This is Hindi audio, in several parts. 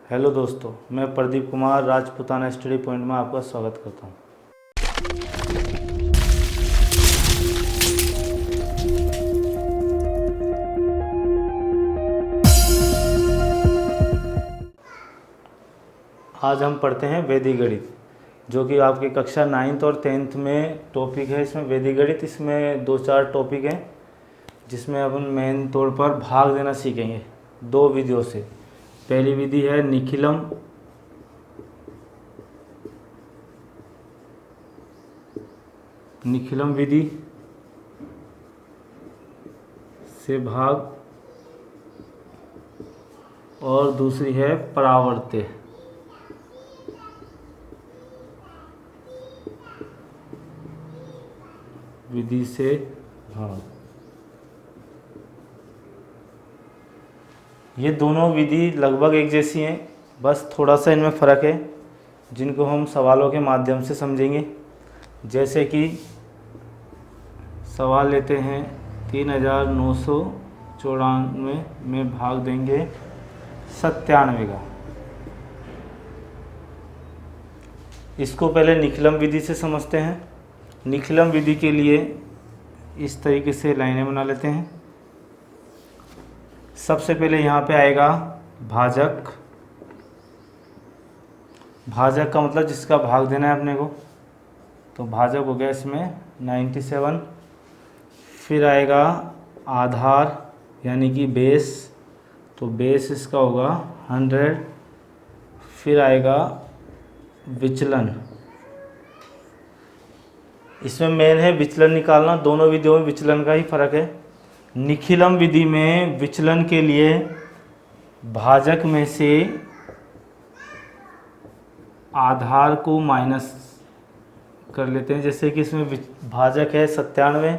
हेलो दोस्तों, मैं प्रदीप कुमार राजपुताना स्टडी पॉइंट में आपका स्वागत करता हूं। आज हम पढ़ते हैं वैदिक गणित, जो कि आपकी कक्षा 9th और 10th में टॉपिक है। इसमें वैदिक गणित, इसमें 2-4 टॉपिक हैं जिसमें अपन मेन तौर पर भाग देना सीखेंगे 2 विधियों से। पहली विधि है निखिलम विधि से भाग, और दूसरी है परावर्त्य विधि से भाग। ये दोनों विधि लगभग एक जैसी हैं, बस थोड़ा सा इनमें फ़र्क है जिनको हम सवालों के माध्यम से समझेंगे। जैसे कि सवाल लेते हैं 3994 में भाग देंगे 97 का। इसको पहले निखिलम विधि से समझते हैं। निखिलम विधि के लिए इस तरीके से लाइनें बना लेते हैं। सबसे पहले यहाँ पे आएगा भाजक। भाजक का मतलब जिसका भाग देना है अपने को, तो भाजक हो गया इसमें 97। फिर आएगा आधार यानी कि बेस, तो बेस इसका होगा 100। फिर आएगा विचलन, इसमें मेन है विचलन निकालना। दोनों विधियों में विचलन का ही फर्क है। निखिलम विधि में विचलन के लिए भाजक में से आधार को माइनस कर लेते हैं। जैसे कि इसमें भाजक है 97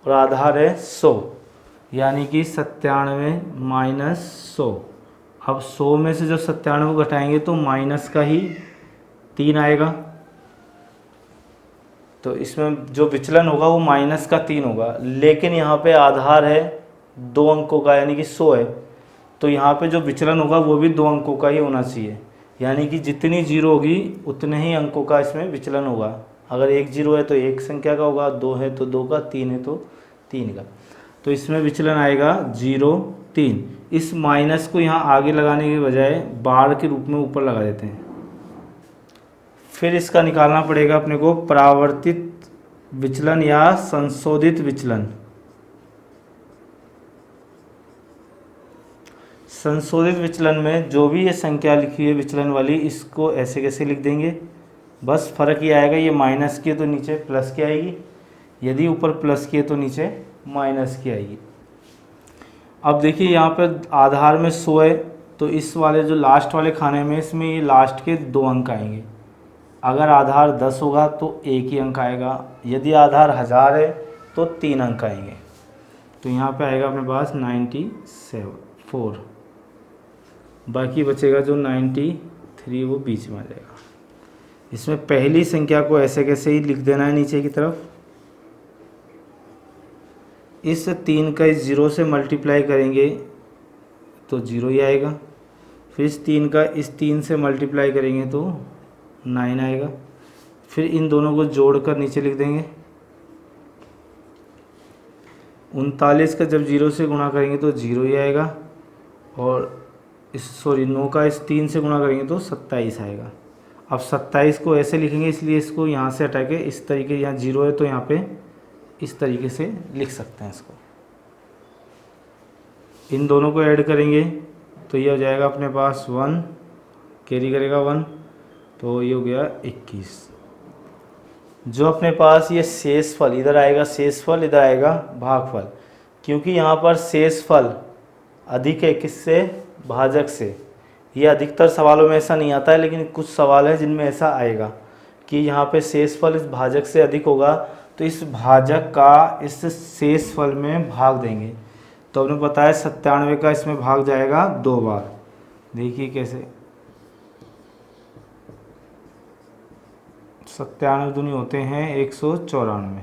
और आधार है 100, यानी कि 97 - 100। अब 100 में से जब 97 को घटाएंगे तो माइनस का ही 3 आएगा, तो इसमें जो विचलन होगा वो माइनस का 3 होगा। लेकिन यहाँ पे आधार है 2 अंकों का यानी कि 100 है, तो यहाँ पे जो विचलन होगा वो भी 2 अंकों का ही होना चाहिए। यानी कि जितनी जीरो होगी उतने ही अंकों का इसमें विचलन होगा। अगर 1 जीरो है तो 1 संख्या का होगा, 2 है तो 2 का, 3 है तो 3 का। तो इसमें विचलन आएगा 0, 3। इस माइनस को यहाँ आगे लगाने के बजाय बार के रूप में ऊपर लगा देते हैं। फिर इसका निकालना पड़ेगा अपने को परावर्तित विचलन या संशोधित विचलन। संशोधित विचलन में जो भी ये संख्या लिखी है विचलन वाली, इसको ऐसे कैसे लिख देंगे। बस फर्क ये आएगा, ये माइनस की है तो नीचे प्लस की आएगी, यदि ऊपर प्लस की है तो नीचे माइनस की आएगी। अब देखिए यहाँ पर आधार में 100 है, तो इस वाले जो लास्ट वाले खाने में इसमें ये लास्ट के 2 अंक आएंगे। अगर आधार 10 होगा तो 1 ही अंक आएगा, यदि आधार 1000 है तो 3 अंक आएंगे। तो यहाँ पे आएगा अपने पास 94। बाकी बचेगा जो 93, वो बीच में आ जाएगा। इसमें पहली संख्या को ऐसे कैसे ही लिख देना है नीचे की तरफ। इस 3 का इस 0 से मल्टीप्लाई करेंगे तो 0 ही आएगा। फिर इस 3 का इस 3 से मल्टीप्लाई करेंगे तो 9 आएगा। फिर इन दोनों को जोड़कर नीचे लिख देंगे। 39 का जब 0 से गुणा करेंगे तो 0 ही आएगा, और 9 का इस 3 से गुणा करेंगे तो 27 आएगा। अब 27 को ऐसे लिखेंगे, इसलिए इसको यहाँ से हटा के इस तरीके, यहाँ 0 है तो यहाँ पे इस तरीके से लिख सकते हैं इसको। इन दोनों को ऐड करेंगे तो ये हो जाएगा अपने पास 1, कैरी करेगा 1, तो ये हो गया 21। जो अपने पास ये शेषफल इधर आएगा, शेषफल इधर आएगा भागफल, क्योंकि यहाँ पर शेषफल अधिक है किससे, भाजक से। ये अधिकतर सवालों में ऐसा नहीं आता है, लेकिन कुछ सवाल हैं जिनमें ऐसा आएगा कि यहाँ पे शेषफल इस भाजक से अधिक होगा, तो इस भाजक का इस शेषफल में भाग देंगे। तो आपने बताया 97 का इसमें भाग जाएगा 2 बार। देखिए कैसे, 97 दूनी होते हैं 194।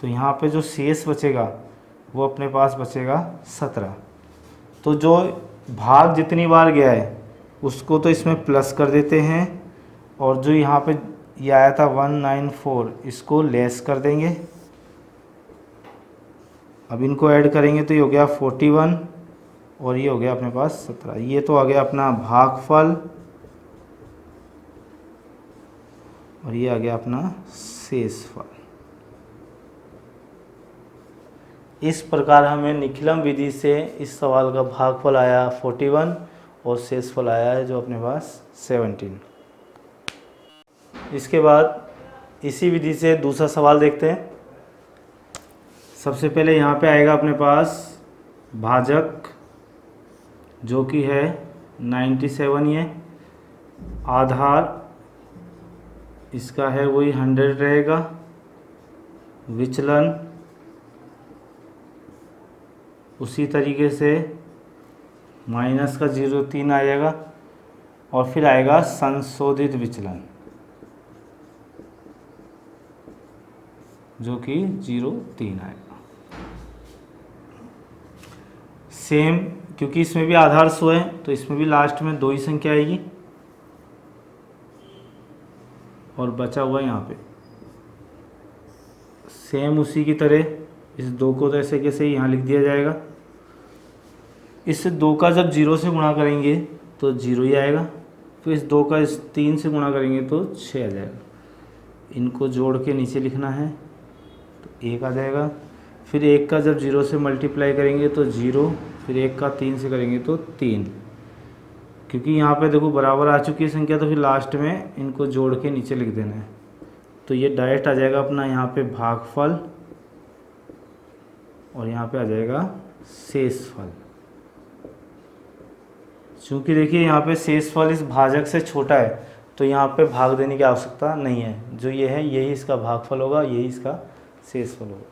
तो यहाँ पे जो शेष बचेगा वो अपने पास बचेगा 17। तो जो भाग जितनी बार गया है उसको तो इसमें प्लस कर देते हैं, और जो यहाँ पे ये आया था 194 इसको लेस कर देंगे। अब इनको ऐड करेंगे तो ये हो गया 41 और ये हो गया अपने पास 17। ये तो आ गया अपना भागफल और ये आ गया अपना शेषफल। इस प्रकार हमें निखिलम विधि से इस सवाल का भागफल आया 41 और शेषफल आया है जो अपने पास 17। इसके बाद इसी विधि से दूसरा सवाल देखते हैं। सबसे पहले यहाँ पे आएगा अपने पास भाजक जो कि है 97, ये आधार इसका है वही 100 रहेगा, विचलन उसी तरीके से माइनस का 0.3 आ जाएगा और फिर आएगा संशोधित विचलन जो कि 0.3 आएगा। सेम क्योंकि इसमें भी आधार 100 है तो इसमें भी लास्ट में 2 ही संख्या आएगी और बचा हुआ यहाँ पे सेम उसी की तरह इस 2 को तो ऐसे कैसे यहाँ लिख दिया जाएगा। इस 2 का जब 0 से गुणा करेंगे तो 0 ही आएगा, फिर इस 2 का इस 3 से गुणा करेंगे तो 6 आ जाएगा। इनको जोड़ के नीचे लिखना है तो 1 आ जाएगा। फिर 1 का जब 0 से मल्टीप्लाई करेंगे तो 0, फिर 1 का 3 से करेंगे तो 3। क्योंकि यहाँ पे देखो बराबर आ चुकी है संख्या तो फिर लास्ट में इनको जोड़ के नीचे लिख देना है। तो ये डायरेक्ट आ जाएगा अपना यहाँ पे भागफल और यहाँ पे आ जाएगा शेषफल। चूँकि देखिए यहाँ पे शेषफल इस भाजक से छोटा है तो यहाँ पे भाग देने की आवश्यकता नहीं है। जो ये है यही इसका भागफल होगा, यही इसका शेषफल होगा।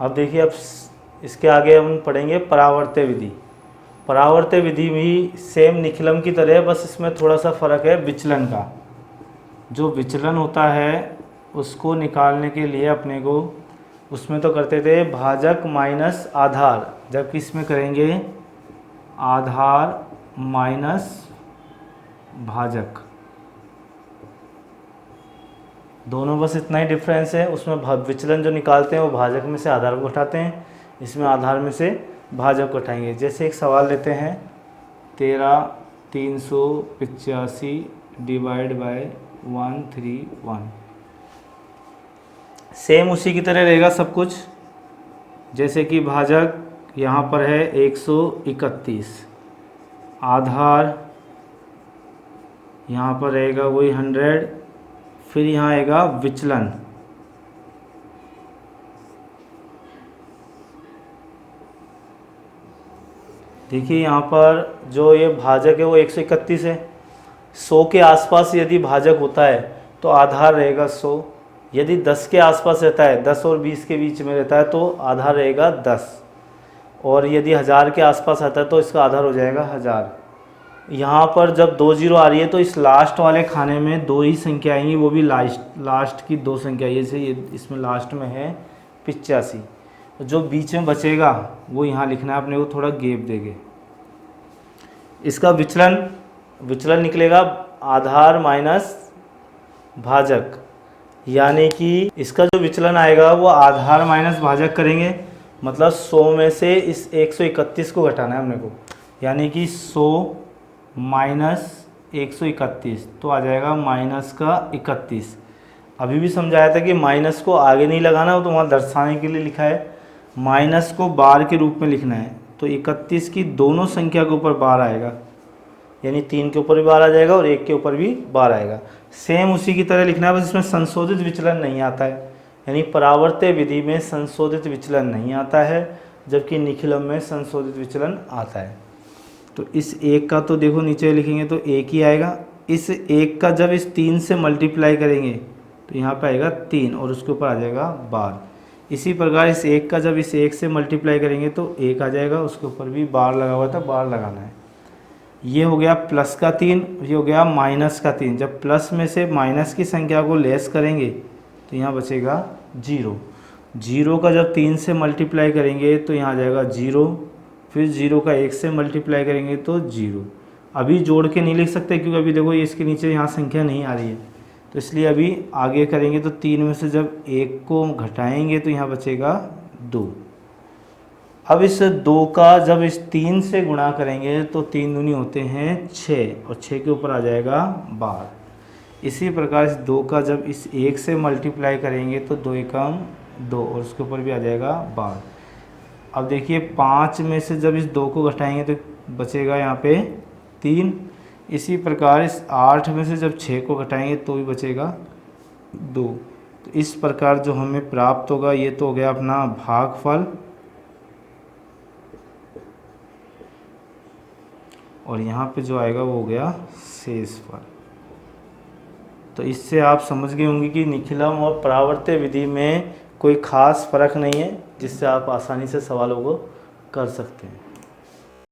अब देखिए अब इसके आगे हम पढ़ेंगे परावर्त्य विधि। परावर्त्य विधि भी सेम निखिलम की तरह है, बस इसमें थोड़ा सा फ़र्क है विचलन का। जो विचलन होता है उसको निकालने के लिए अपने को उसमें तो करते थे भाजक माइनस आधार, जबकि इसमें करेंगे आधार माइनस भाजक। दोनों बस इतना ही डिफरेंस है। उसमें विचलन जो निकालते हैं वो भाजक में से आधार को उठाते हैं, इसमें आधार में से भाजक को उठाएंगे। जैसे एक सवाल लेते हैं 13,385 डिवाइड बाय 131। सेम उसी की तरह रहेगा सब कुछ। जैसे कि भाजक यहाँ पर है 131, आधार यहाँ पर रहेगा वही 100, फिर यहाँ आएगा विचलन। देखिए यहाँ पर जो ये भाजक है वो 131 है। 100 के आसपास यदि भाजक होता है तो आधार रहेगा 100। यदि 10 के आसपास रहता है, 10 और 20 के बीच में रहता है तो आधार रहेगा 10। और यदि 1000 के आसपास आता है तो इसका आधार हो जाएगा 1000। यहाँ पर जब 2 0 आ रही है तो इस लास्ट वाले खाने में 2 ही संख्या आएंगी, वो भी लास्ट की 2 संख्या। जैसे ये इसमें लास्ट में है 85, जो बीच में बचेगा वो यहाँ लिखना है अपने को, थोड़ा गैप देंगे। इसका विचलन निकलेगा आधार माइनस भाजक, यानी कि इसका जो विचलन आएगा वो आधार माइनस भाजक करेंगे। मतलब 100 में से इस 131 को घटाना है अपने को, यानी कि 100 माइनस 131 तो आ जाएगा माइनस का 31। अभी भी समझाया था कि माइनस को आगे नहीं लगाना, वो तो वहाँ दर्शाने के लिए लिखा है। माइनस को बार के रूप में लिखना है तो 31 की दोनों संख्या के ऊपर बार आएगा, यानी 3 के ऊपर भी बार आ जाएगा और 1 के ऊपर भी बार आएगा। सेम उसी की तरह लिखना है, बस इसमें संशोधित विचलन नहीं आता है। यानी परावर्त्य विधि में संशोधित विचलन नहीं आता है, जबकि निखिलम में संशोधित विचलन आता है। तो इस 1 का तो देखो नीचे लिखेंगे तो 1 ही आएगा। इस 1 का जब इस 3 से मल्टीप्लाई करेंगे तो यहाँ पे आएगा 3 और उसके ऊपर आ जाएगा बार। इसी प्रकार इस 1 का जब इस 1 से मल्टीप्लाई करेंगे तो 1 आ जाएगा, उसके ऊपर भी बार लगा हुआ था, बार लगाना है। ये हो गया प्लस का 3, ये हो गया माइनस का 3। जब प्लस में से माइनस की संख्या को लेस करेंगे तो यहाँ बचेगा 0। 0 का जब 3 से मल्टीप्लाई करेंगे तो यहाँ आ जाएगा 0, फिर 0 का 1 से मल्टीप्लाई करेंगे तो 0। अभी जोड़ के नहीं लिख सकते क्योंकि अभी देखो ये इसके नीचे यहाँ संख्या नहीं आ रही है, तो इसलिए अभी आगे करेंगे तो 3 में से जब 1 को घटाएंगे तो यहाँ बचेगा 2। अब इस 2 का जब इस 3 से गुणा करेंगे तो 3 दूनी होते हैं 6 और 6 के ऊपर आ जाएगा 12। इसी प्रकार इस 2 का जब इस 1 से मल्टीप्लाई करेंगे तो 2 एकम 2 और उसके ऊपर भी आ जाएगा 12। अब देखिए 5 में से जब इस 2 को घटाएंगे तो बचेगा यहाँ पे 3। इसी प्रकार इस 8 में से जब 6 को घटाएंगे तो भी बचेगा 2। तो इस प्रकार जो हमें प्राप्त होगा ये तो हो गया अपना भागफल, और यहाँ पे जो आएगा वो हो गया शेषफल। तो इससे आप समझ गए होंगे कि निखिलम और परावर्त्य विधि में कोई ख़ास फ़र्क नहीं है, जिससे आप आसानी से सवालों को कर सकते हैं।